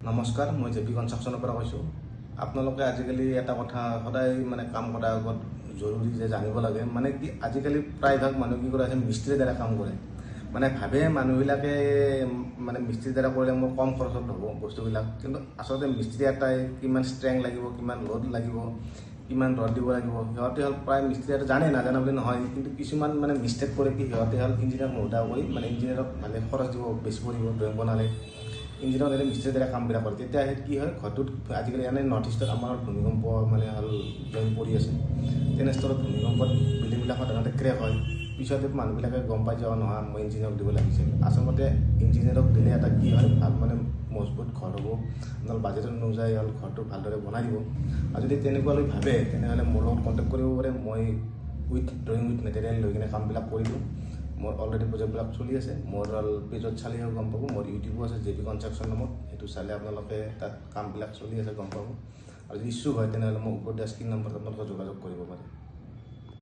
নমস্কাৰ, মই জেপি কনষ্ট্ৰাকশ্যনৰ পৰা কৈছোঁ। আপোনালোকে আজিকালি এটা কথা সদায় কাম কৰাৰ আগত জৰুৰী যে জানিব লাগে, কি আজিকালি প্ৰায়ভাগ মানুহ কি কৰে আছে মিস্ত্ৰীৰ দ্বাৰা কাম কৰে। ভাবে মানুহবিলাকে মিস্ত্ৰীৰ দ্বাৰা কৰিলে মোৰ কম খৰচত হ'ব বস্তুবিলাক, কিন্তু আচলতে মিস্ত্ৰী এটাই কিমান ষ্ট্ৰেং লাগিব, কিমান লোড লাগিব, কিমান ৰড দিব লাগিব, সিহঁতে হ'ল প্ৰায় মিস্ত্ৰী এটা জানে, নাজানা বুলি নহয়, কিন্তু কিছুমান মিষ্টেক কৰে কি সিহঁতে হ'ল ইঞ্জিনিয়াৰক নোসোধা কৰি ইঞ্জিনিয়াৰক খৰচ দিব বেছি পৰিব ড্ৰয়িং বনালে, ইঞ্জিনিয়াৰত এনে মিস্ত্ৰীৰ দ্বাৰা কামবিলাক কৰে। তেতিয়া কি হয় ঘৰটোত আজিকালি এনে নৰ্থ ইষ্টত আমাৰ ভূমিকম্প হ'ল জইন পৰি আছে, তেনেস্থলত ভূমিকম্পত বিল্ডিংবিলাক সাধাৰণতে ক্ৰেক হয়। পিছতে মানুহবিলাকে গম পাই যোৱা নহয় মই ইঞ্জিনিয়াৰক দিব লাগিছিল। আচলতে ইঞ্জিনিয়াৰক দিলে এটা কি হয় ভাল মজবুত ঘৰ হ'ব, নহ'লে বাজেটত অনুযায়ী হ'ল ঘৰটো ভালদৰে বনাই দিব। আৰু যদি তেনেকুৱালৈ ভাবে তেনেহ'লে মোৰ লগত কণ্টেক্ট কৰিব পাৰে। মই উইথ ড্ৰয়িং উইথ মেটেৰিয়েল লৈ কিনে কামবিলাক কৰি দিওঁ। মোৰ অলৰেডি প্ৰজেক্টবিলাক চলি আছে। মোৰ পেজত চালেও গম পাব, মোৰ ইউটিউবো আছে জেপি কনষ্ট্ৰাকশ্যন নামত, সেইটো চালে আপোনালোকে তাত কামবিলাক চলি আছে গম পাব। আৰু যদি ইচ্ছুক হয় তেনেহ'লে মোক ওপৰত দিয়া স্ক্ৰীন নম্বৰত আপোনালোকে যোগাযোগ কৰিব পাৰে।